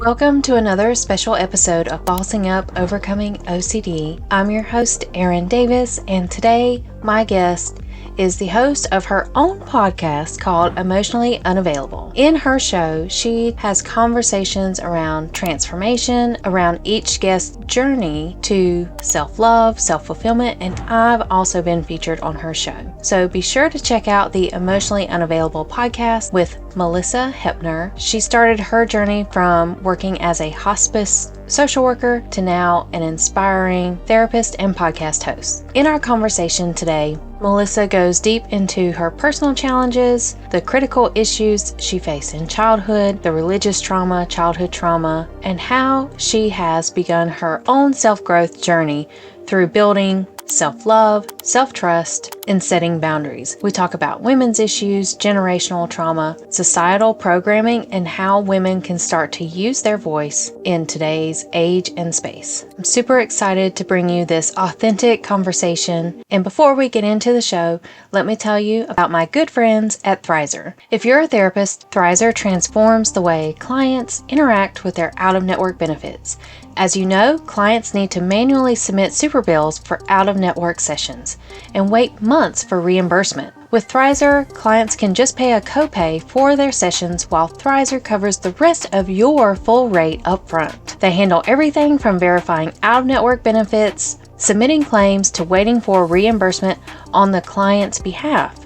Welcome to another special episode of Bossing Up Overcoming OCD. I'm your host, Erin Davis, and today my guest is the host of her own podcast called Emotionally Unavailable. In her show, she has conversations around transformation, around each guest's journey to self-love, self-fulfillment, and I've also been featured on her show. So be sure to check out the Emotionally Unavailable podcast with Melisa Hepner. She started her journey from working as a hospice social worker to now an inspiring therapist and podcast host. In our conversation today, Melisa goes deep into her personal challenges, the critical issues she faced in childhood, the religious trauma, childhood trauma, and how she has begun her own self-growth journey through building self-love, self-trust, and setting boundaries. We talk about women's issues, generational trauma, societal programming, and how women can start to use their voice in today's age and space. I'm super excited to bring you this authentic conversation. And before we get into the show, let me tell you about my good friends at Thrizer. If you're a therapist, Thrizer transforms the way clients interact with their out-of-network benefits. As you know, clients need to manually submit super bills for out-of-network sessions and wait months for reimbursement. With Thrizer, clients can just pay a copay for their sessions while Thrizer covers the rest of your full rate up front. They handle everything from verifying out-of-network benefits, submitting claims, to waiting for reimbursement on the client's behalf.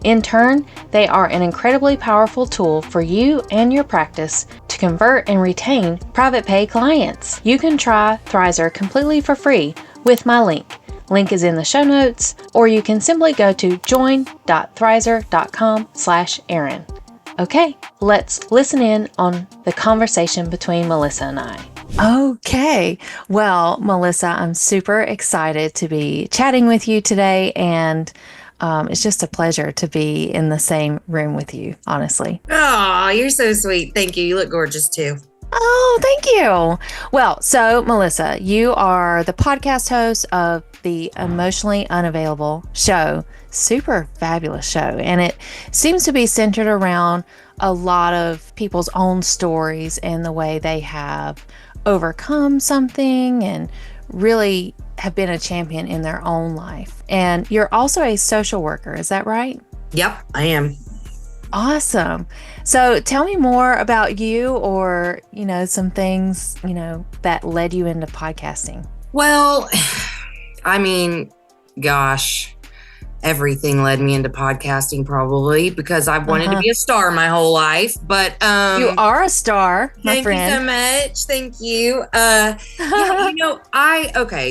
In turn, they are an incredibly powerful tool for you and your practice to convert and retain private pay clients. You can try Thrizer completely for free with my link. Link is in the show notes, or you can simply go to join.thrizer.com/Erin. Okay, let's listen in on the conversation between Melisa and I. Okay, well, Melisa, I'm super excited to be chatting with you today, and it's just a pleasure to be in the same room with you, honestly. Oh, you're so sweet. Thank you. You look gorgeous too. Oh, thank you. Well, so Melisa, you are the podcast host of the Emotionally Unavailable show. Super fabulous show. And it seems to be centered around a lot of people's own stories and the way they have overcome something and really have been a champion in their own life. And you're also a social worker, is that right? Yep, I am. Awesome. So tell me more about you, or, some things, that led you into podcasting. Well, I mean, gosh, everything led me into podcasting probably because I've wanted to be a star my whole life. But you are a star, my friend. Thank you so much. Thank you.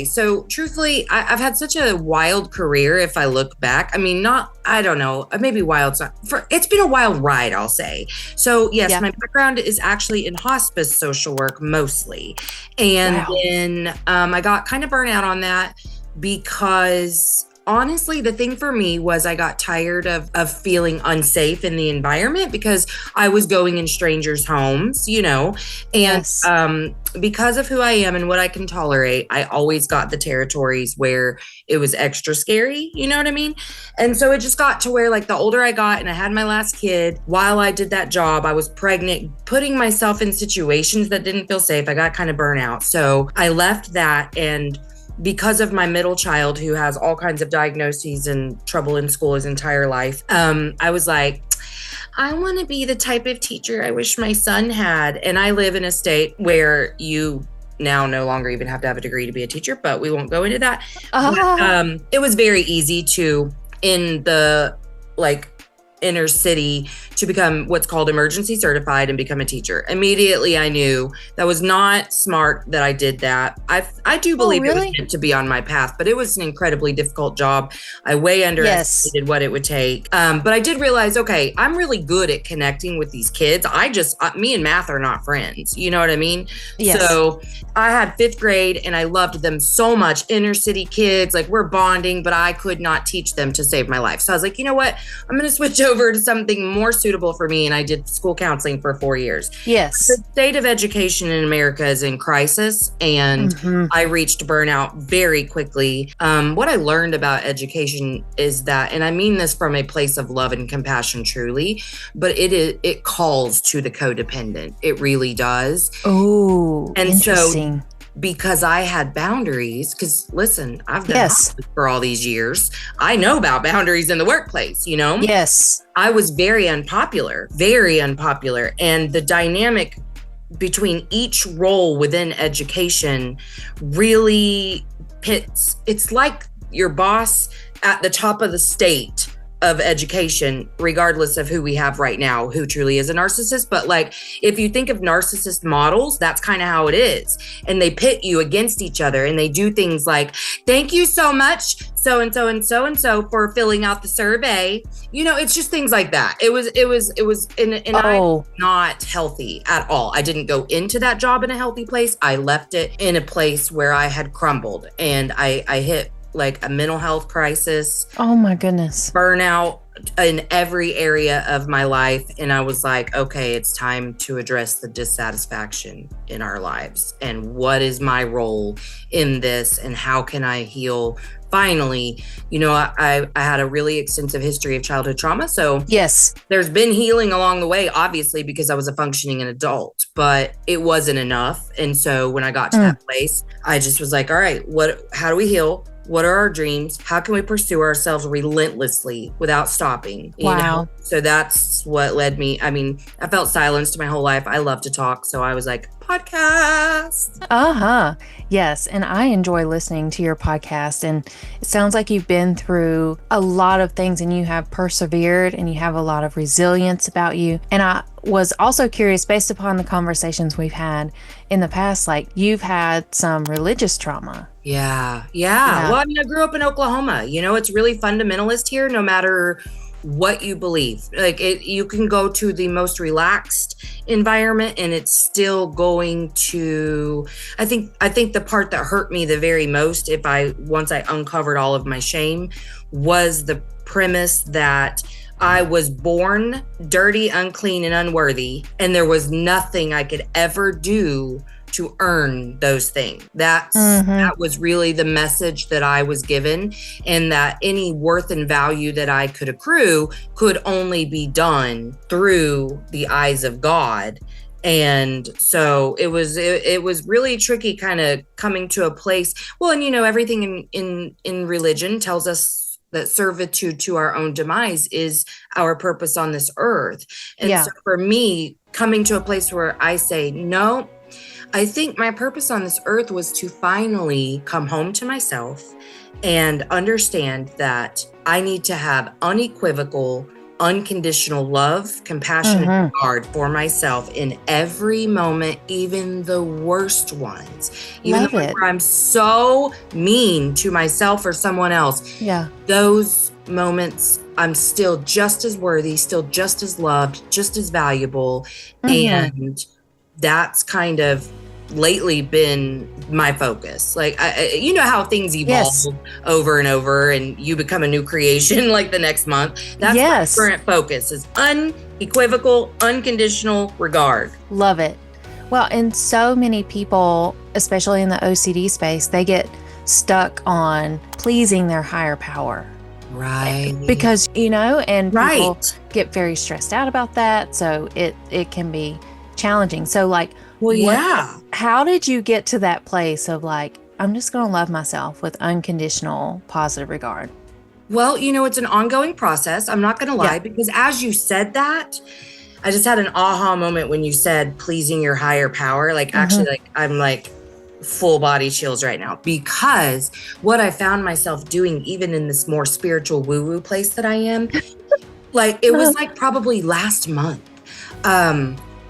So truthfully, I've had such a wild career. If I look back, I mean, I don't know, maybe wild's not it's been a wild ride, I'll say. So yes, My background is actually in hospice social work mostly. And then I got kind of burnt out on that because honestly, the thing for me was I got tired of feeling unsafe in the environment because I was going in strangers' homes, and because of who I am and what I can tolerate, I always got the territories where it was extra scary, you know what I mean? And so it just got to where, like, the older I got and I had my last kid, while I did that job, I was pregnant, putting myself in situations that didn't feel safe. I got kind of burnt out. So I left that, and because of my middle child who has all kinds of diagnoses and trouble in school his entire life, I was like, I want to be the type of teacher I wish my son had. And I live in a state where you now no longer even have to have a degree to be a teacher, but we won't go into that. But, it was very easy to, in the inner city, to become what's called emergency certified and become a teacher. Immediately, I knew that was not smart that I did that. I do believe it was meant to be on my path, but it was an incredibly difficult job. I way underestimated what it would take. But I did realize, okay, I'm really good at connecting with these kids. Me and math are not friends. You know what I mean? Yes. So I had 5th grade and I loved them so much. Inner city kids, like, we're bonding, but I could not teach them to save my life. So I was like, you know what? I'm going to switch over over to something more suitable for me, and I did school counseling for 4 years. Yes. The state of education in America is in crisis, and I reached burnout very quickly. What I learned about education is that, and I mean this from a place of love and compassion truly, but it calls to the codependent. It really does. Oh, and interesting. So because I had boundaries, because listen, I've done hospice for all these years. I know about boundaries in the workplace, you know? Yes. I was very unpopular. And the dynamic between each role within education really pits. It's like your boss at the top of the state of education, regardless of who we have right now, who truly is a narcissist. But like, if you think of narcissist models, that's kind of how it is. And they pit you against each other, and they do things like, thank you so much, so-and-so and so-and-so for filling out the survey. You know, it's just things like that. It was, I'm not healthy at all. I didn't go into that job in a healthy place. I left it in a place where I had crumbled, and I hit like a mental health crisis. Oh my goodness. Burnout in every area of my life. And I was like, okay, it's time to address the dissatisfaction in our lives. And what is my role in this? And how can I heal? Finally, you know, I had a really extensive history of childhood trauma. So yes, there's been healing along the way, obviously, because I was a functioning adult, but it wasn't enough. And so when I got to that place, I just was like, all right, how do we heal? What are our dreams? How can we pursue ourselves relentlessly without stopping? You know? So that's what led me. I mean, I felt silenced my whole life. I love to talk. So I was like, podcast. Yes. And I enjoy listening to your podcast. And it sounds like you've been through a lot of things, and you have persevered, and you have a lot of resilience about you. And I was also curious, based upon the conversations we've had in the past, like you've had some religious trauma. Yeah. Well, I mean, I grew up in Oklahoma. You know, it's really fundamentalist here, no matter what you believe. Like you can go to the most relaxed environment, and it's still going to, I think the part that hurt me the very most, once I uncovered all of my shame, was the premise that I was born dirty, unclean, and unworthy, and there was nothing I could ever do to earn those things. That was really the message that I was given, and that any worth and value that I could accrue could only be done through the eyes of God. And so it was really tricky, kind of coming to a place. Well, and you know, everything in religion tells us that servitude to our own demise is our purpose on this earth. And so for me, coming to a place where I say, no, I think my purpose on this earth was to finally come home to myself and understand that I need to have unequivocal, unconditional love, compassion, and regard for myself in every moment, even the worst ones. Even the ones where I'm so mean to myself or someone else. Yeah. Those moments, I'm still just as worthy, still just as loved, just as valuable. And that's kind of lately been my focus. Like, you know how things evolve over and over, and you become a new creation like the next month. That's my current focus, is unequivocal, unconditional regard. Love it. Well, and so many people, especially in the OCD space, they get stuck on pleasing their higher power. Right. Because, you know, and people get very stressed out about that. So it can be challenging. So like, how did you get to that place of like, I'm just going to love myself with unconditional positive regard? Well, you know, it's an ongoing process. I'm not going to lie, because as you said that, I just had an aha moment when you said pleasing your higher power. Like, actually, like, I'm like full body chills right now, because what I found myself doing, even in this more spiritual woo-woo place that I am, like, it was like probably last month,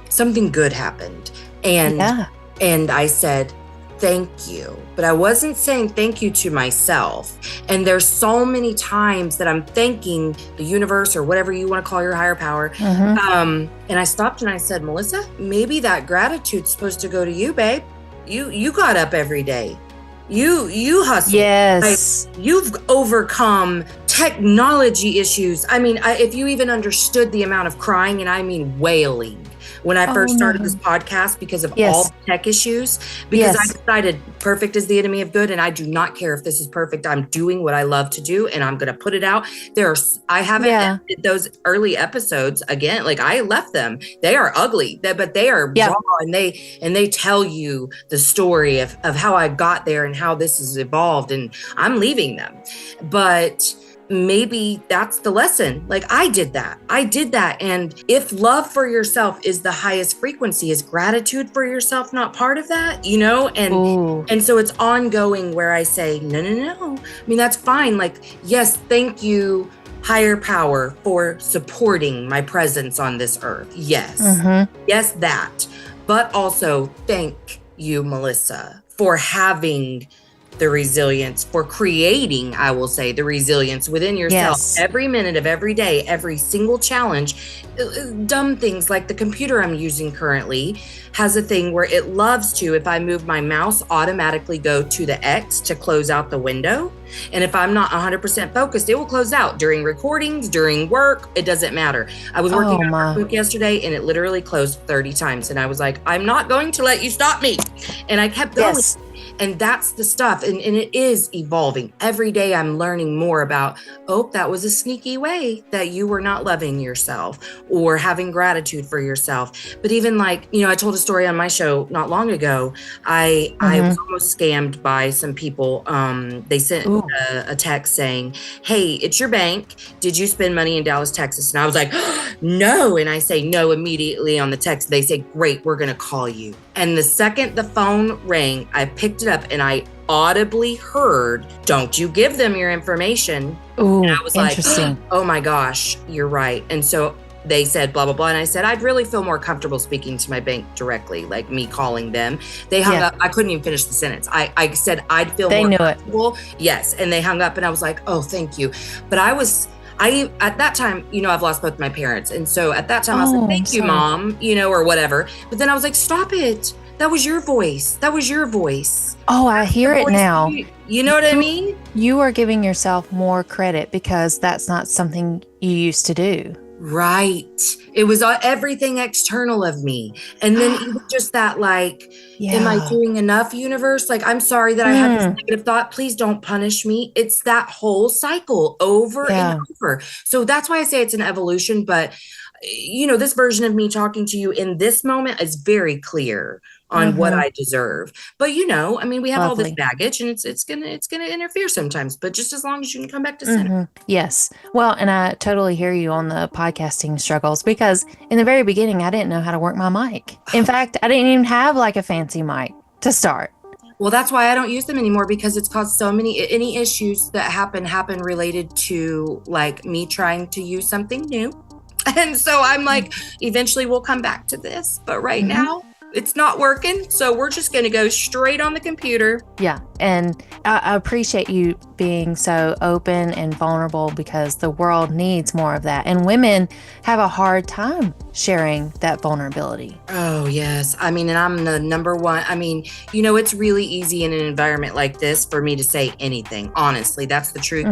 something good happened. And I said, thank you. But I wasn't saying thank you to myself. And there's so many times that I'm thanking the universe, or whatever you want to call your higher power. And I stopped and I said, Melisa, maybe that gratitude's supposed to go to you, babe. You got up every day. You hustled. Yes. Like, you've overcome technology issues. I mean, if you even understood the amount of crying, and I mean wailing, when I first started this podcast because of all the tech issues, because I decided perfect is the enemy of good. And I do not care if this is perfect. I'm doing what I love to do and I'm going to put it out there. I haven't edited those early episodes again. Like I left them. They are ugly, but they are raw, and they tell you the story of how I got there and how this has evolved, and I'm leaving them. But maybe that's the lesson. Like I did that. And if love for yourself is the highest frequency, is gratitude for yourself not part of that, you know? And so it's ongoing where I say, no. I mean, that's fine. Like, yes, thank you, higher power, for supporting my presence on this earth. Yes. Yes, that. But also thank you, Melisa, for having the resilience, for creating, I will say, the resilience within yourself every minute of every day, every single challenge. Dumb things like the computer I'm using currently has a thing where it loves to, if I move my mouse, automatically go to the X to close out the window. And if I'm not 100% focused, it will close out during recordings, during work. It doesn't matter. I was working on a book yesterday and it literally closed 30 times. And I was like, I'm not going to let you stop me. And I kept going. And that's the stuff. And it is evolving. Every day I'm learning more about, that was a sneaky way that you were not loving yourself or having gratitude for yourself. But even like, I told a story on my show not long ago. I was almost scammed by some people. They sent a text saying, hey, it's your bank. Did you spend money in Dallas, Texas? And I was like, no. And I say no immediately on the text. They say, great, we're going to call you. And the second the phone rang, I picked it up and I audibly heard, don't you give them your information. And I was like, oh my gosh, you're right. And so they said blah, blah, blah. And I said, I'd really feel more comfortable speaking to my bank directly, like me calling them. They hung up. I couldn't even finish the sentence. I said, I'd feel more comfortable. Yes. And they hung up and I was like, oh, thank you. But at that time, I've lost both my parents. And so at that time I was like, thank you, Mom, or whatever. But then I was like, stop it. That was your voice. Oh, I hear it now. You know what I mean? You are giving yourself more credit because that's not something you used to do. Right. It was everything external of me. And then even just that, like, am I doing enough, universe? Like, I'm sorry that I had this negative thought. Please don't punish me. It's that whole cycle over and over. So that's why I say it's an evolution. But, this version of me talking to you in this moment is very clear on what I deserve. But we have all this baggage and it's gonna interfere sometimes, but just as long as you can come back to center. Yes. Well, and I totally hear you on the podcasting struggles, because in the very beginning, I didn't know how to work my mic. In fact, I didn't even have like a fancy mic to start. Well, that's why I don't use them anymore, because it's caused any issues that happen related to like me trying to use something new. And so I'm like, eventually we'll come back to this, but right now it's not working. So we're just going to go straight on the computer. Yeah. And I appreciate you being so open and vulnerable, because the world needs more of that. And women have a hard time sharing that vulnerability. Oh, yes. I mean, and I'm the number one. I mean, it's really easy in an environment like this for me to say anything. Honestly, that's the truth.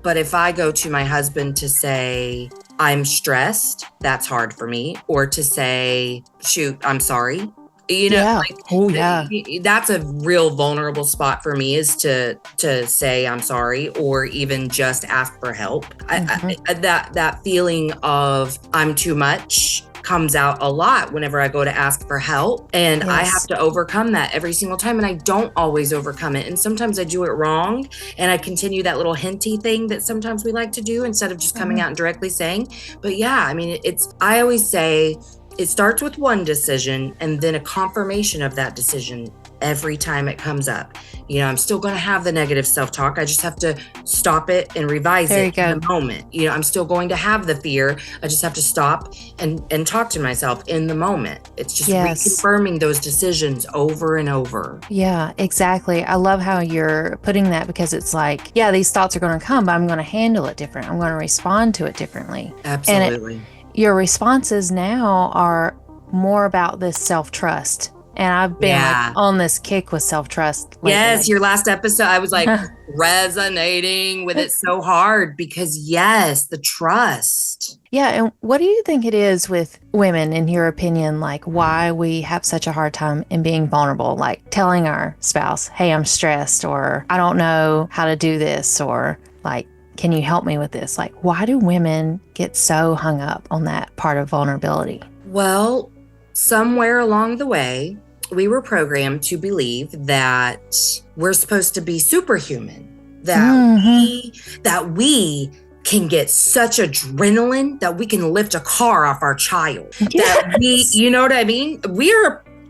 But if I go to my husband to say, I'm stressed, that's hard for me. Or to say, shoot, I'm sorry. That's a real vulnerable spot for me, is to say I'm sorry, or even just ask for help. That feeling of I'm too much comes out a lot whenever I go to ask for help, and I have to overcome that every single time, and I don't always overcome it, and sometimes I do it wrong, and I continue that little hinty thing that sometimes we like to do instead of just coming out and directly saying. But I always say it starts with one decision and then a confirmation of that decision every time it comes up. I'm still going to have the negative self-talk. I just have to stop it and revise it in the moment. I'm still going to have the fear. I just have to stop and talk to myself in the moment. It's just reconfirming those decisions over and over. Yeah, exactly. I love how you're putting that, because it's like, these thoughts are going to come, but I'm going to handle it different. I'm going to respond to it differently. Absolutely. Your responses now are more about this self-trust And I've been like on this kick with self-trust lately. Yes, your last episode, I was like resonating with it so hard because yes, the trust. Yeah, and what do you think it is with women, in your opinion, like why we have such a hard time in being vulnerable, like telling our spouse, hey, I'm stressed, or I don't know how to do this, or like, can you help me with this? Like, why do women get so hung up on that part of vulnerability? Well, somewhere along the way, we were programmed to believe that we're supposed to be superhuman, that we can get such adrenaline that we can lift a car off our child. Yes. That we, you know what I mean?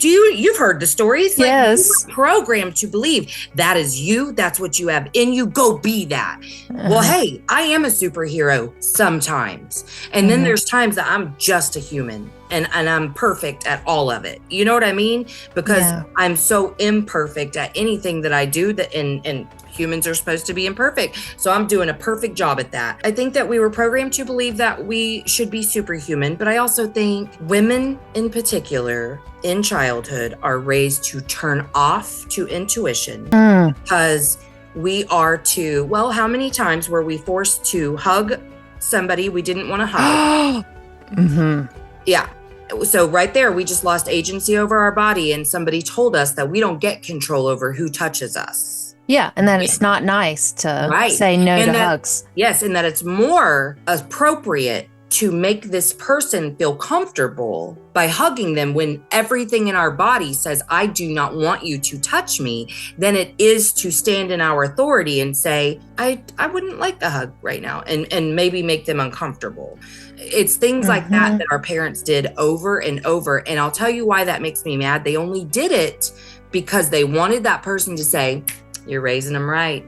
You've heard the stories. Like, yes. We were programmed to believe that is you. That's what you have in you. Go be that. Well, hey, I am a superhero sometimes. And then there's times that I'm just a human and I'm perfect at all of it. You know what I mean? Because I'm so imperfect at anything that I do that and humans are supposed to be imperfect. So I'm doing a perfect job at that. I think that we were programmed to believe that we should be superhuman, but I also think women in particular in childhood are raised to turn off to intuition because we are how many times were we forced to hug somebody we didn't want to hug? Yeah. So right there, we just lost agency over our body and somebody told us that we don't get control over who touches us. Yeah, and that it's not nice to say no to hugs. Yes, and that it's more appropriate to make this person feel comfortable by hugging them when everything in our body says, I do not want you to touch me, than it is to stand in our authority and say, I wouldn't like the hug right now, and maybe make them uncomfortable. It's things like that our parents did over and over. And I'll tell you why that makes me mad. They only did it because they wanted that person to say, you're raising them right.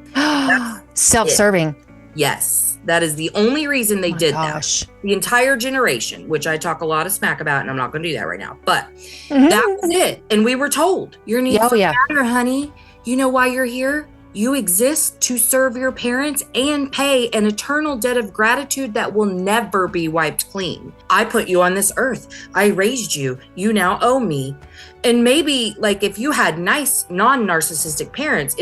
Self-serving. Yes. That is the only reason they did that. The entire generation, which I talk a lot of smack about, and I'm not going to do that right now. But that was it. And we were told, your needs don't matter, honey. You know why you're here? You exist to serve your parents and pay an eternal debt of gratitude that will never be wiped clean. I put you on this earth. I raised you. You now owe me. And maybe like if you had nice, non-narcissistic parents,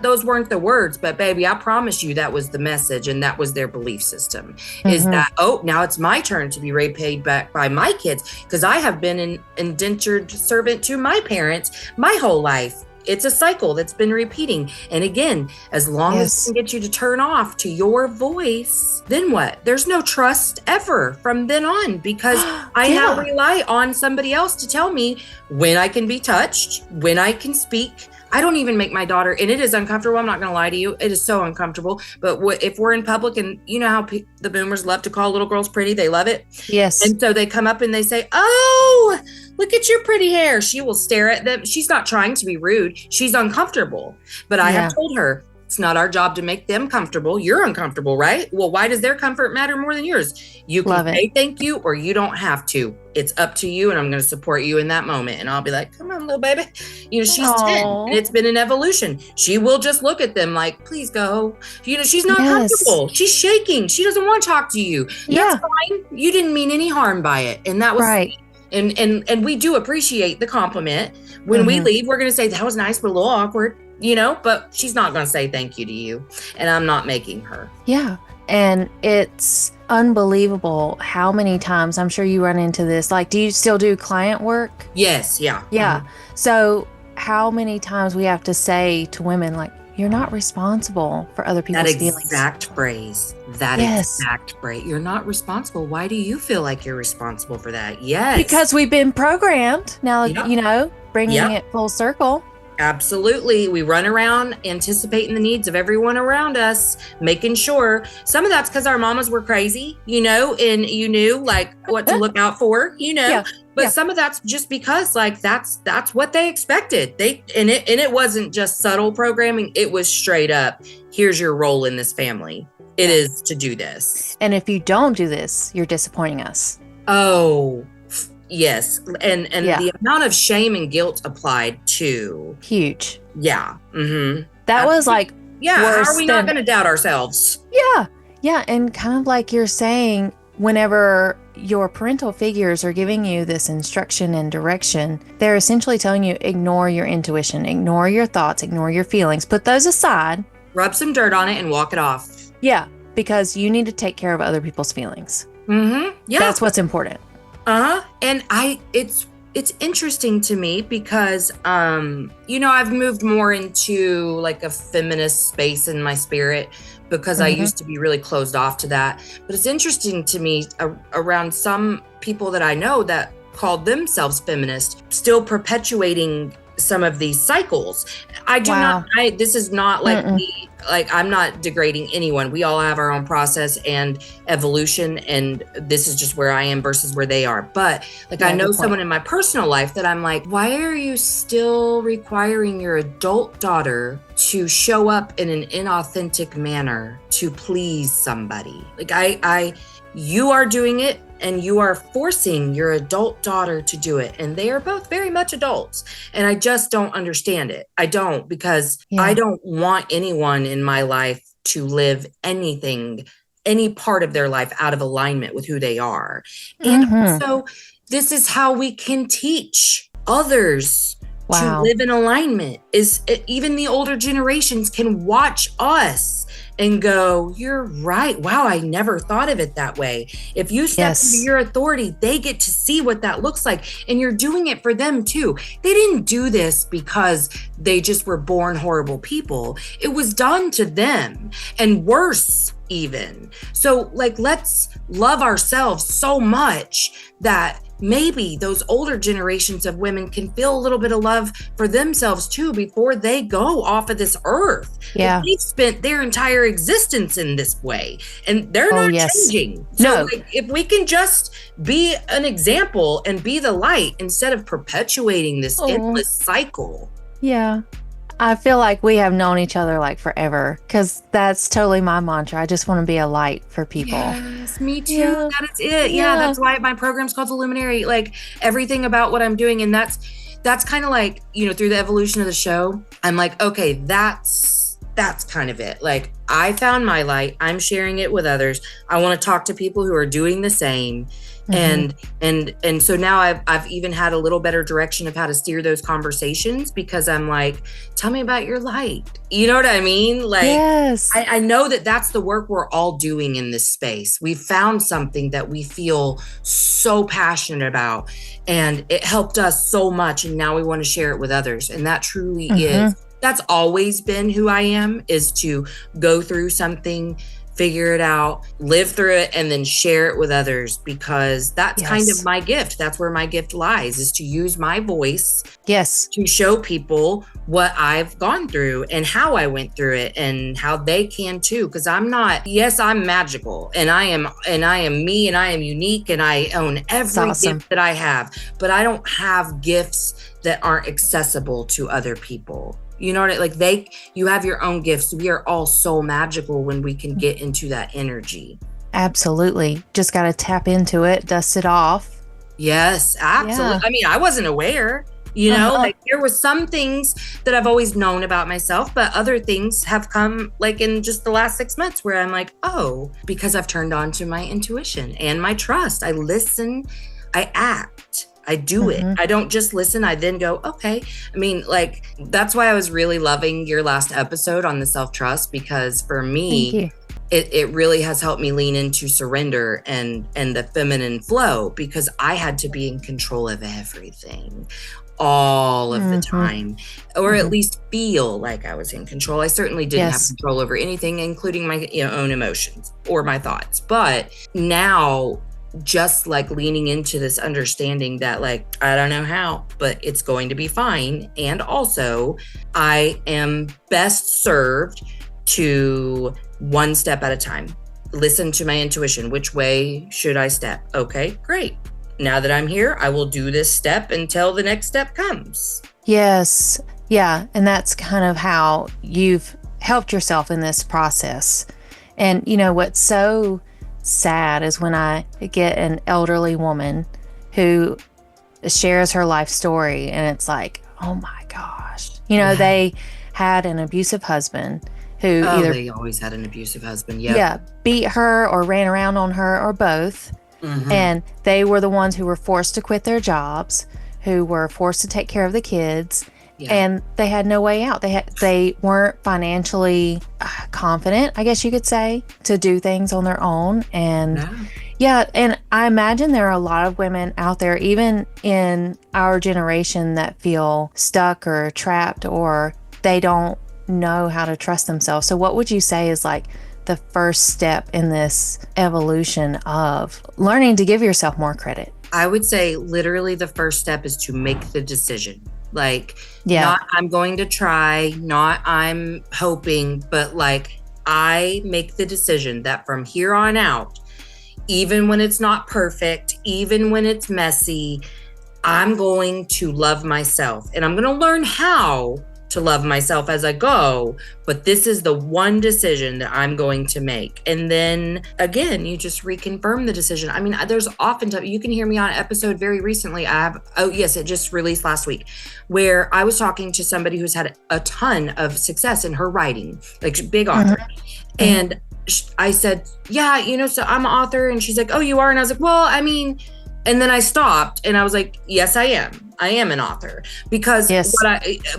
those weren't the words, but baby, I promise you that was the message and that was their belief system is that, now it's my turn to be repaid back by my kids because I have been an indentured servant to my parents my whole life. It's a cycle that's been repeating. And again, as long as we can get you to turn off to your voice, then what? There's no trust ever from then on because I now rely on somebody else to tell me when I can be touched, when I can speak. I don't even make my daughter, and it is uncomfortable. I'm not going to lie to you. It is so uncomfortable. But if we're in public and you know how the boomers love to call little girls pretty, they love it. Yes. And so they come up and they say, oh, look at your pretty hair. She will stare at them. She's not trying to be rude. She's uncomfortable. But I have told her, it's not our job to make them comfortable. You're uncomfortable, right? Well, why does their comfort matter more than yours? You can say thank you or you don't have to. It's up to you, and I'm going to support you in that moment. And I'll be like, come on, little baby. You know, she's 10, and it's been an evolution. She will just look at them like, please go. You know, she's not comfortable. She's shaking. She doesn't want to talk to you. That's fine. You didn't mean any harm by it. And that was right. And we do appreciate the compliment. When we leave, we're going to say, that was nice, but a little awkward. You know, but she's not going to say thank you to you. And I'm not making her. Yeah. And it's unbelievable how many times, I'm sure you run into this. Like, do you still do client work? Yes. Yeah. Yeah. So how many times we have to say to women, like, you're not responsible for other people's feelings. Exact phrase. That exact phrase. You're not responsible. Why do you feel like you're responsible for that? Yes. Because we've been programmed. Now, you know, bringing it full circle. Absolutely. We run around anticipating the needs of everyone around us, making sure. Some of that's because our mamas were crazy, you know, and you knew like what to look out for, you know. But some of that's just because like that's what they expected. And it wasn't just subtle programming. It was straight up, here's your role in this family. It is to do this. And if you don't do this, you're disappointing us. Oh, yes. And the amount of shame and guilt applied to. Huge. Yeah. Mm-hmm. That was like, how are we not going to doubt ourselves? Yeah. Yeah. And kind of like you're saying, whenever your parental figures are giving you this instruction and direction, they're essentially telling you, ignore your intuition, ignore your thoughts, ignore your feelings, put those aside. Rub some dirt on it and walk it off. Yeah, because you need to take care of other people's feelings. Mm-hmm. Yeah. That's what's important. And it's interesting to me because, I've moved more into like a feminist space in my spirit because I used to be really closed off to that. But it's interesting to me around some people that I know that called themselves feminist, still perpetuating some of these cycles. I do not, this is not like me, like I'm not degrading anyone. We all have our own process and evolution, and this is just where I am versus where they are. But like, I know someone in my personal life that I'm like, why are you still requiring your adult daughter to show up in an inauthentic manner to please somebody? Like you are doing it, and you are forcing your adult daughter to do it. And they are both very much adults. And I just don't understand it. I don't, because I don't want anyone in my life to live any part of their life out of alignment with who they are. And also, this is how we can teach others to live in alignment. Is even the older generations can watch us and go, you're right. Wow, I never thought of it that way. If you step into your authority, they get to see what that looks like. And you're doing it for them too. They didn't do this because they just were born horrible people. It was done to them, and worse even. So like, let's love ourselves so much that maybe those older generations of women can feel a little bit of love for themselves too before they go off of this earth. Yeah. They've spent their entire existence in this way, and they're not changing. So like, if we can just be an example and be the light instead of perpetuating this endless cycle. Yeah. I feel like we have known each other like forever, because that's totally my mantra. I just want to be a light for people. Yes, me too. Yeah. That is it. Yeah, that's why my program's called The Luminary. Like, everything about what I'm doing. And that's kind of like, through the evolution of the show, I'm like, okay, that's kind of it. Like, I found my light. I'm sharing it with others. I want to talk to people who are doing the same. And so now I've even had a little better direction of how to steer those conversations, because I'm like, tell me about your light. You know what I mean? Like, I know that that's the work we're all doing in this space. We found something that we feel so passionate about, and it helped us so much. And now we want to share it with others. And that truly that's always been who I am, is to go through something, figure it out, live through it, and then share it with others, because that's kind of my gift. That's where my gift lies, is to use my voice to show people what I've gone through and how I went through it, and how they can too. Because I'm magical, and I am me, and I am unique, and I own every gift that I have, but I don't have gifts that aren't accessible to other people. You know what I like? You have your own gifts. We are all so magical when we can get into that energy. Absolutely. Just got to tap into it, dust it off. Yes, absolutely. Yeah. I mean, I wasn't aware, like, there were some things that I've always known about myself, but other things have come like in just the last 6 months where I'm like, oh, because I've turned on to my intuition and my trust. I listen, I act. I do it. I don't just listen. I then go, okay. I mean, like, that's why I was really loving your last episode on the self-trust, because for me, it really has helped me lean into surrender and the feminine flow, because I had to be in control of everything all of the time, or at least feel like I was in control. I certainly didn't have control over anything, including my own emotions or my thoughts. But now, just like leaning into this understanding that, like, I don't know how, but it's going to be fine. And also, I am best served to one step at a time. Listen to my intuition. Which way should I step? Okay, great. Now that I'm here, I will do this step until the next step comes. Yes. Yeah. And that's kind of how you've helped yourself in this process. And what's so sad is when I get an elderly woman who shares her life story, and it's like, oh my gosh, they had an abusive husband who they always had an abusive husband. Beat her or ran around on her, or both. And they were the ones who were forced to quit their jobs, who were forced to take care of the kids. Yeah. And they had no way out. They weren't financially confident, I guess you could say, to do things on their own. And and I imagine there are a lot of women out there, even in our generation, that feel stuck or trapped, or they don't know how to trust themselves. So what would you say is like the first step in this evolution of learning to give yourself more credit? I would say literally the first step is to make the decision. Like, not I'm going to try, not I'm hoping, but like I make the decision that from here on out, even when it's not perfect, even when it's messy, I'm going to love myself, and I'm going to learn how to love myself as I go. But this is the one decision that I'm going to make. And then again, you just reconfirm the decision. I mean, there's often you can hear me on an episode very recently. It just released last week, where I was talking to somebody who's had a ton of success in her writing, like big author. And I said, so I'm an author. And she's like, oh, you are? And I was like, well, I mean, and then I stopped and I was like, yes, I am. I am an author, because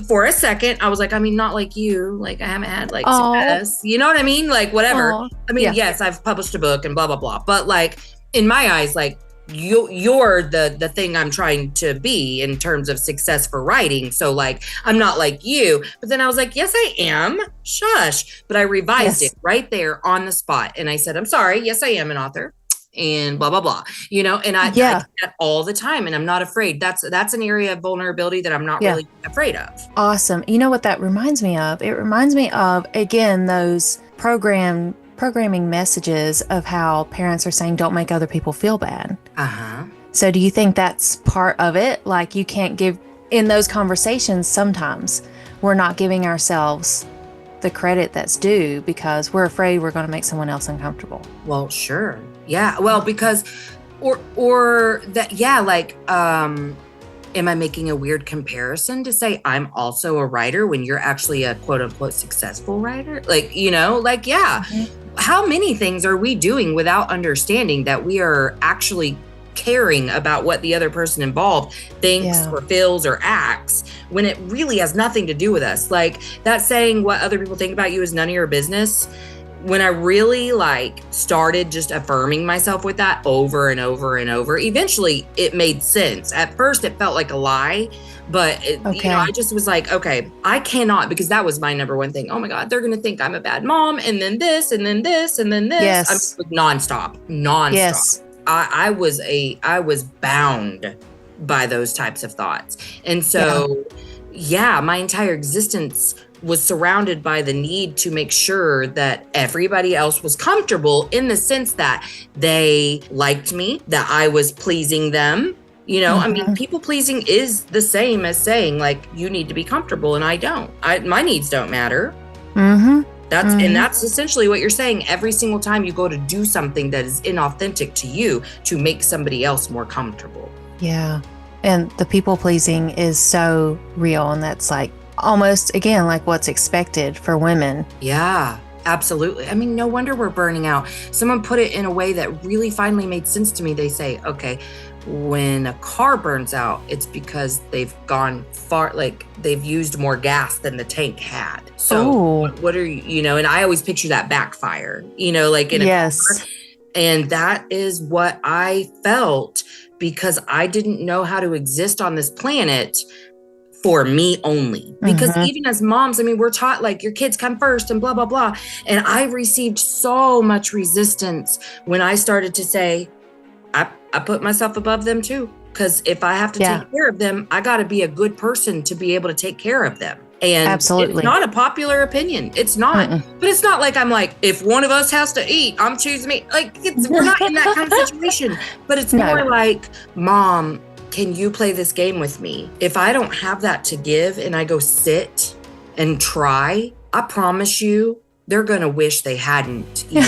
for a second I was like, I mean, not like you, like I haven't had like success, you know what I mean? Like whatever. I mean, yes, I've published a book and blah, blah, blah. But like in my eyes, like you're the thing I'm trying to be in terms of success for writing. So like, I'm not like you. But then I was like, yes, I am. Shush. But I revised it right there on the spot. And I said, I'm sorry. Yes, I am an author. And blah, blah, blah, and I do that all the time, and I'm not afraid. That's an area of vulnerability that I'm not really afraid of. Awesome. You know what that reminds me of? It reminds me of, again, those programming messages of how parents are saying, don't make other people feel bad. So do you think that's part of it? Like, you can't give, in those conversations, sometimes we're not giving ourselves the credit that's due because we're afraid we're going to make someone else uncomfortable. Well, sure. Yeah. Well, because, or that, like, am I making a weird comparison to say I'm also a writer when you're actually a quote unquote successful writer? Like, how many things are we doing without understanding that we are actually caring about what the other person involved thinks or feels or acts, when it really has nothing to do with us? Like, that saying, what other people think about you is none of your business. When I really started just affirming myself with that over and over and over, eventually it made sense. At first it felt like a lie, but I just was like, okay, I cannot, because that was my number one thing. Oh my God, they're going to think I'm a bad mom. And then this, and then this, and then this. Yes. Nonstop. Yes. I was bound by those types of thoughts. And so, my entire existence was surrounded by the need to make sure that everybody else was comfortable, in the sense that they liked me, that I was pleasing them. I mean, people pleasing is the same as saying, like, you need to be comfortable and I don't. My needs don't matter. And that's essentially what you're saying every single time you go to do something that is inauthentic to you to make somebody else more comfortable. Yeah. And the people pleasing is so real. And that's like almost, again, like what's expected for women. Yeah, absolutely. I mean, no wonder we're burning out. Someone put it in a way that really finally made sense to me. They say, okay, when a car burns out, it's because they've gone far, like they've used more gas than the tank had. So what are you, and I always picture that backfire, like in a car. And that is what I felt, because I didn't know how to exist on this planet for me only. Because even as moms, I mean, we're taught like your kids come first and blah, blah, blah. And I received so much resistance when I started to say, I put myself above them too. Because if I have to take care of them, I got to be a good person to be able to take care of them. And absolutely, it's not a popular opinion. It's not, but it's not like I'm like, if one of us has to eat, I'm choosing me. Like, we're not in that kind of situation, but it's more like, Mom, can you play this game with me? If I don't have that to give and I go sit and try, I promise you, they're going to wish they hadn't even.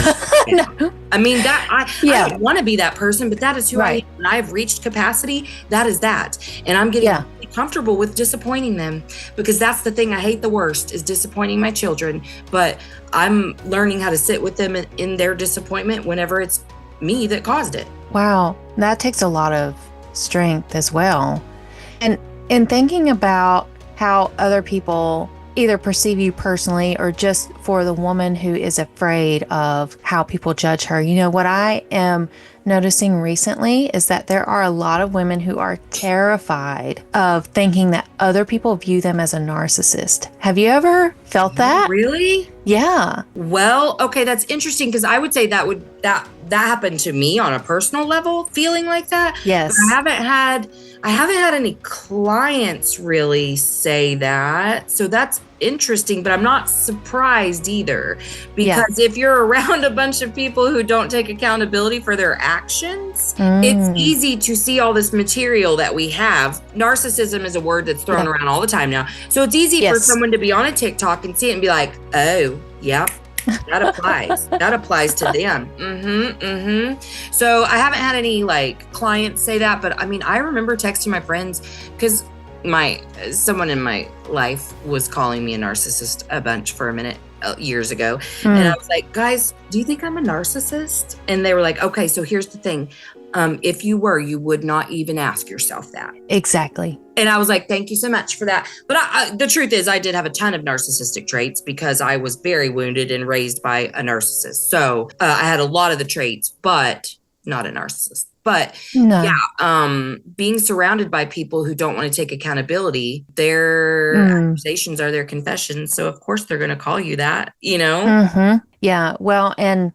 I mean, I don't want to be that person, but that is who I am. When I've reached capacity, that is that. And I'm getting really comfortable with disappointing them, because that's the thing I hate the worst, is disappointing my children. But I'm learning how to sit with them in their disappointment whenever it's me that caused it. Wow. That takes a lot of strength as well. And in thinking about how other people either perceive you personally or just for the woman who is afraid of how people judge her, what I am noticing recently is that there are a lot of women who are terrified of thinking that other people view them as a narcissist. Have you ever felt that? Really? Yeah. Well, okay, that's interesting because I would say that happened to me on a personal level, feeling like that. Yes. But I haven't had any clients really say that. So that's interesting, but I'm not surprised either, because if you're around a bunch of people who don't take accountability for their actions, it's easy to see all this material that we have. Narcissism is a word that's thrown around all the time now. So it's easy for someone to be on a TikTok and see it and be like, oh, yeah, that applies. That applies to them. So I haven't had any clients say that, but I mean, I remember texting my friends because someone in my life was calling me a narcissist a bunch for a minute years ago. And I was like, guys, do you think I'm a narcissist? And they were like, okay, so here's the thing. If you were, you would not even ask yourself that. Exactly. And I was like, thank you so much for that. But the truth is, I did have a ton of narcissistic traits because I was very wounded and raised by a narcissist. So I had a lot of the traits, but not a narcissist. But being surrounded by people who don't want to take accountability, their accusations are their confessions. So of course they're going to call you that, Yeah. Well, and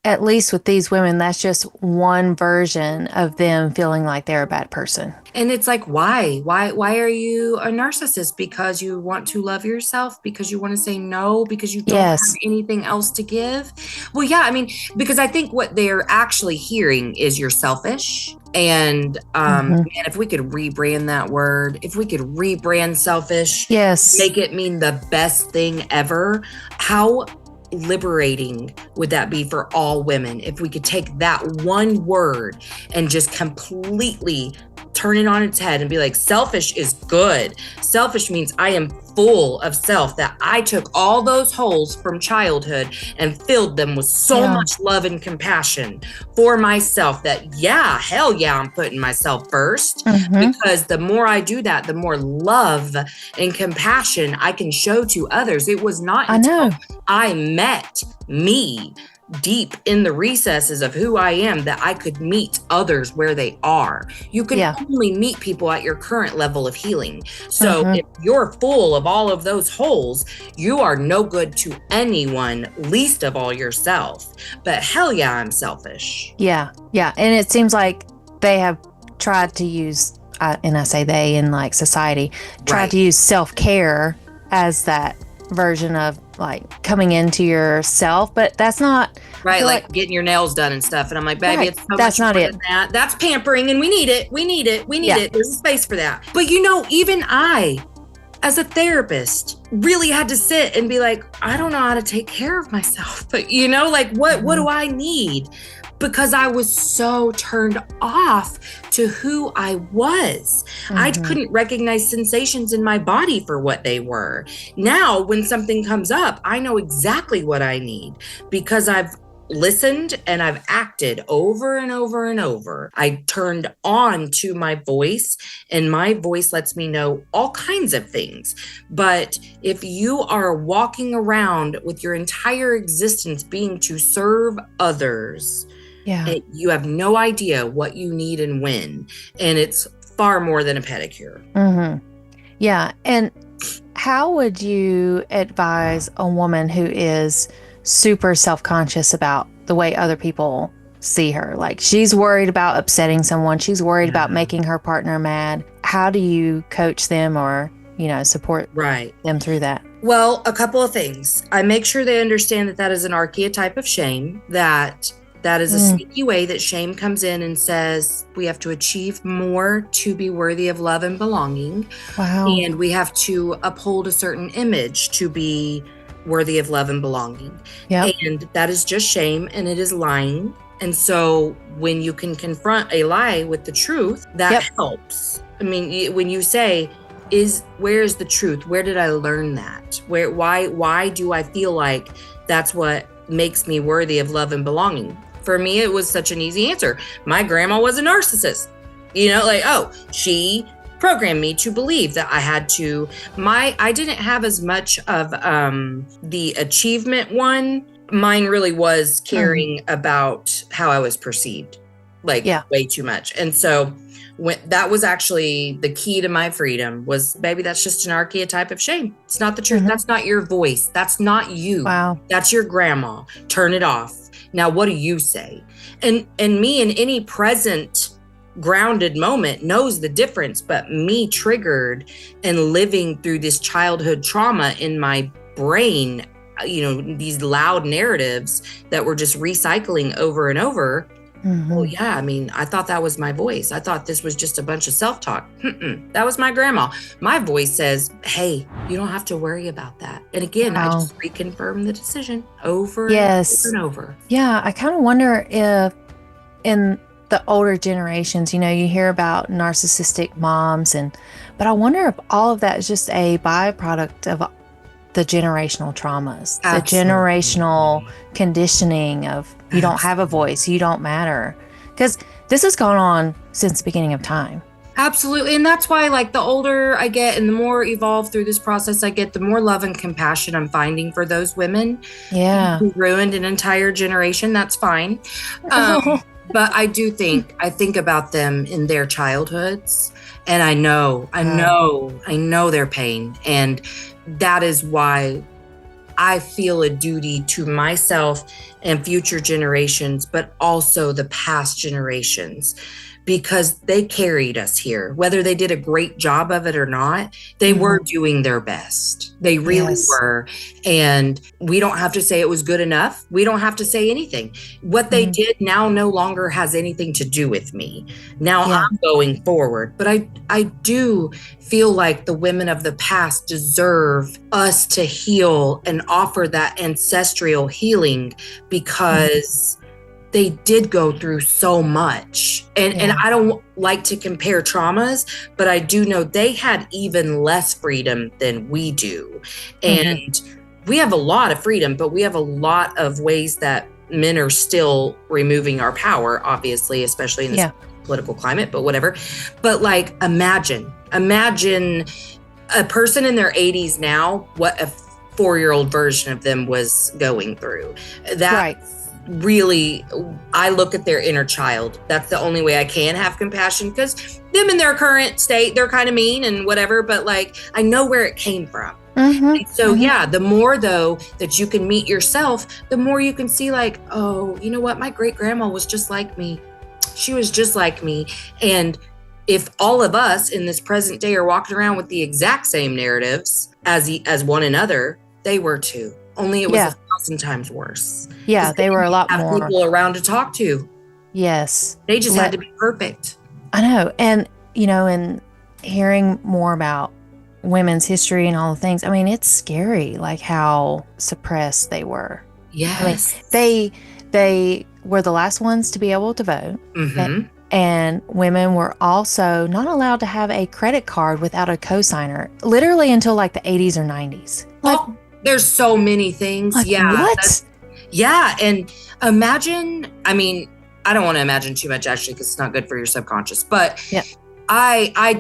at least with these women, that's just one version of them feeling like they're a bad person. And it's like, why are you a narcissist? Because you want to love yourself? Because you want to say no? Because you don't have anything else to give? Well, yeah, I mean, because I think what they're actually hearing is you're selfish. And man, if we could rebrand that word, if we could rebrand selfish, make it mean the best thing ever, how liberating would that be for all women if we could take that one word and just completely turn it on its head and be like, selfish is good. Selfish means I am full of self, that I took all those holes from childhood and filled them with so much love and compassion for myself that, hell yeah, I'm putting myself first. Because the more I do that, the more love and compassion I can show to others. It was not until I met me deep in the recesses of who I am that I could meet others where they are. You can only meet people at your current level of healing. So if you're full of all of those holes, you are no good to anyone, least of all yourself. But hell yeah, I'm selfish. Yeah. And it seems like they have tried to use, and I say they in society, tried to use self-care as that version of coming into yourself, but that's not right. Like getting your nails done and stuff. And I'm like, baby, it's so that's much not more it. than that. That's pampering, and we need it. There's a space for that. But even I, as a therapist, really had to sit and be like, I don't know how to take care of myself. But what do I need? Because I was so turned off to who I was. I couldn't recognize sensations in my body for what they were. Now, when something comes up, I know exactly what I need because I've listened and I've acted over and over and over. I turned on to my voice, and my voice lets me know all kinds of things. But if you are walking around with your entire existence being to serve others, you have no idea what you need and when. And it's far more than a pedicure. Yeah. And how would you advise a woman who is super self-conscious about the way other people see her? She's worried about upsetting someone. She's worried about making her partner mad. How do you coach them or, support them through that? Well, a couple of things. I make sure they understand that is an archetype of shame, that is a sneaky way that shame comes in and says we have to achieve more to be worthy of love and belonging. Wow. And we have to uphold a certain image to be worthy of love and belonging. And that is just shame, and it is lying. And so when you can confront a lie with the truth, that helps. I mean, when you say, where is the truth? Where did I learn that? Why do I feel like that's what makes me worthy of love and belonging? For me, it was such an easy answer. My grandma was a narcissist. You know, like, oh, she programmed me to believe that I had to. I didn't have as much of the achievement one. Mine really was caring about how I was perceived, like way too much. And so that was actually the key to my freedom was, baby, that's just an archetype of shame. It's not the truth. That's not your voice. That's not you. Wow. That's your grandma. Turn it off. Now, what do you say? And me in any present grounded moment knows the difference, but me triggered and living through this childhood trauma in my brain, you know, these loud narratives that were just recycling over and over. Well, yeah, I mean, I thought that was my voice. I thought this was just a bunch of self-talk. That was my grandma. My voice says, hey, you don't have to worry about that. And again, I just reconfirm the decision over and over. Yeah, I kind of wonder if in the older generations, you know, you hear about narcissistic moms, but I wonder if all of that is just a byproduct of the generational traumas, the generational conditioning of you don't have a voice, you don't matter. Because this has gone on since the beginning of time. Absolutely. And that's why, like, the older I get and the more evolved through this process I get, the more love and compassion I'm finding for those women who ruined an entire generation. That's fine. But I think about them in their childhoods, and I know their pain. And that is why I feel a duty to myself and future generations, but also the past generations, because they carried us here. Whether they did a great job of it or not, they were doing their best. They really were. And we don't have to say it was good enough. We don't have to say anything. What they did now no longer has anything to do with me. Now I'm going forward. But I do feel like the women of the past deserve us to heal and offer that ancestral healing, because they did go through so much. And I don't like to compare traumas, but I do know they had even less freedom than we do. And we have a lot of freedom, but we have a lot of ways that men are still removing our power, obviously, especially in this political climate, but whatever. But like, imagine a person in their 80s now, what a 4-year-old version of them was going through. Really, I look at their inner child. That's the only way I can have compassion, because them in their current state, they're kind of mean and whatever, but like, I know where it came from. And so the more though that you can meet yourself, the more you can see like, oh, you know what? My great grandma was just like me. She was just like me. And if all of us in this present day are walking around with the exact same narratives as one another, they were too. Only it was 1,000 times worse. Yeah, they were a lot more people around to talk to. Yes. They just had to be perfect. I know. And, you know, and hearing more about women's history and all the things, I mean, it's scary, like how suppressed they were. Yes. I mean, they were the last ones to be able to vote. And women were also not allowed to have a credit card without a cosigner, literally until like the 80s or 90s. Like, there's so many things. Like, what? And imagine, I mean, I don't want to imagine too much actually, because it's not good for your subconscious, but I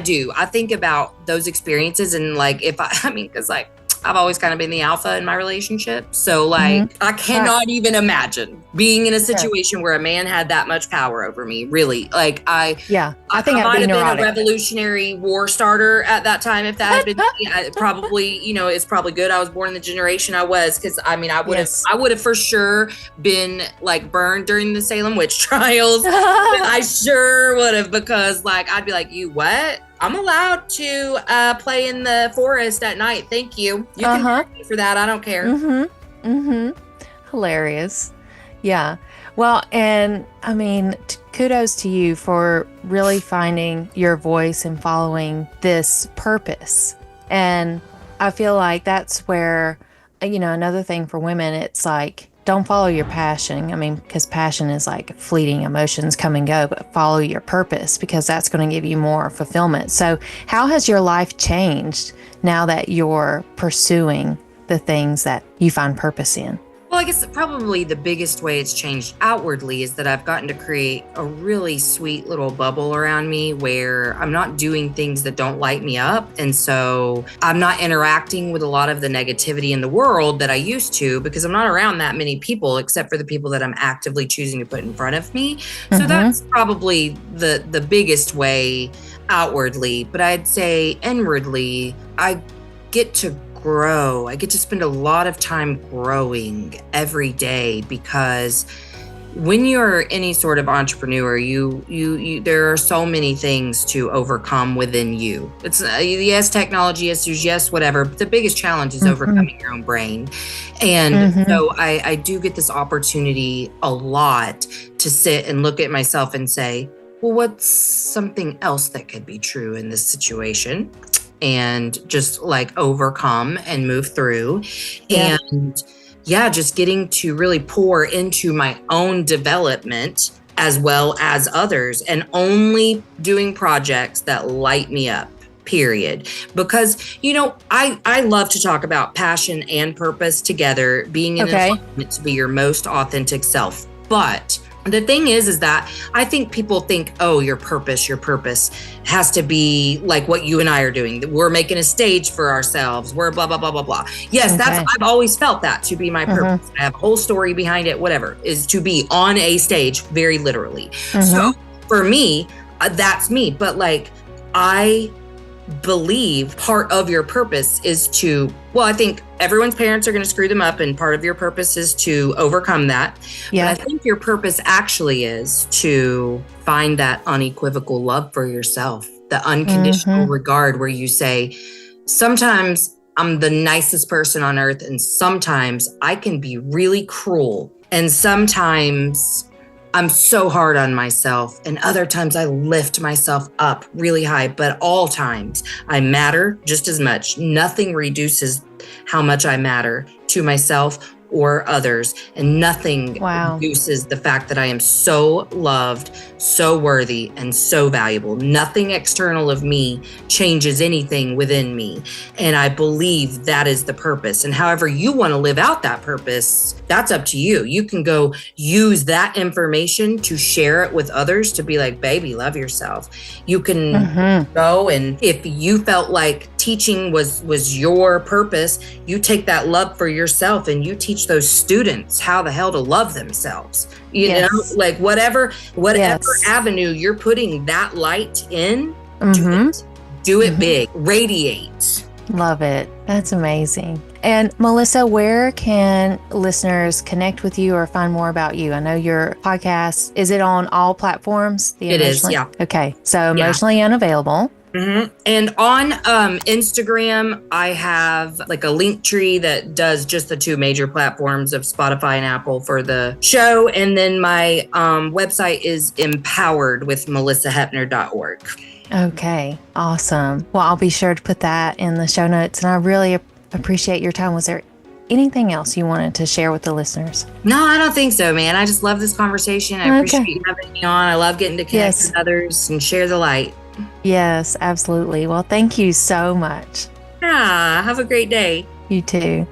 do. I think about those experiences, and like, because like, I've always kind of been the alpha in my relationship. So like, I cannot even imagine being in a situation where a man had that much power over me. Really. Like I think I might have been a Revolutionary War starter at that time. If that had been me, probably, you know, it's probably good I was born in the generation I was. Cause I mean, I would have for sure been like burned during the Salem witch trials. I sure would have, because like, I'd be like, you what? I'm allowed to play in the forest at night. Thank you. You can pay me for that. I don't care. Hilarious. Yeah. Well, and I mean, kudos to you for really finding your voice and following this purpose. And I feel like that's where, you know, another thing for women, it's like, don't follow your passion. I mean, because passion is like fleeting emotions, come and go, but follow your purpose, because that's going to give you more fulfillment. So how has your life changed now that you're pursuing the things that you find purpose in? Well, I guess probably the biggest way it's changed outwardly is that I've gotten to create a really sweet little bubble around me where I'm not doing things that don't light me up. And so I'm not interacting with a lot of the negativity in the world that I used to, because I'm not around that many people except for the people that I'm actively choosing to put in front of me. So that's probably the biggest way outwardly. But I'd say inwardly, I get to grow. I get to spend a lot of time growing every day, because when you're any sort of entrepreneur, you there are so many things to overcome within you. It's yes, technology issues, yes, whatever. But the biggest challenge is overcoming your own brain. And so I do get this opportunity a lot to sit and look at myself and say, well, what's something else that could be true in this situation? And just like overcome and move through. And just getting to really pour into my own development as well as others, and only doing projects that light me up, period. Because, I love to talk about passion and purpose together, being in an environment to be your most authentic self. But the thing is that I think people think, oh, your purpose has to be like what you and I are doing. We're making a stage for ourselves. We're blah, blah, blah, blah, blah. Yes, I've always felt that to be my purpose. I have a whole story behind it, whatever, is to be on a stage, very literally. So for me, that's me. But I believe part of your purpose is I think everyone's parents are going to screw them up, and part of your purpose is to overcome that. Yeah. But I think your purpose actually is to find that unequivocal love for yourself, the unconditional regard, where you say, sometimes I'm the nicest person on earth, and sometimes I can be really cruel, and sometimes I'm so hard on myself, and other times I lift myself up really high, but all times I matter just as much. Nothing reduces how much I matter to myself or others, and nothing reduces the fact that I am so loved, so worthy, and so valuable. Nothing external of me changes anything within me. And I believe that is the purpose. And however you want to live out that purpose, that's up to you. You can go use that information to share it with others, to be like, baby, love yourself. You can go, and if you felt like teaching was your purpose, you take that love for yourself and you teach those students how the hell to love themselves. You know, like whatever avenue you're putting that light in, do it big, radiate. Love it. That's amazing. And Melisa, where can listeners connect with you or find more about you? I know your podcast, is it on all platforms? It is, yeah. Okay. So Emotionally Unavailable. And on Instagram, I have like a link tree that does just the two major platforms of Spotify and Apple for the show. And then my website is empoweredwithmelisahepner.org. Okay, awesome. Well, I'll be sure to put that in the show notes. And I really appreciate your time. Was there anything else you wanted to share with the listeners? No, I don't think so, man. I just love this conversation. I appreciate you having me on. I love getting to connect with others and share the light. Yes, absolutely. Well, thank you so much. Have a great day. You too.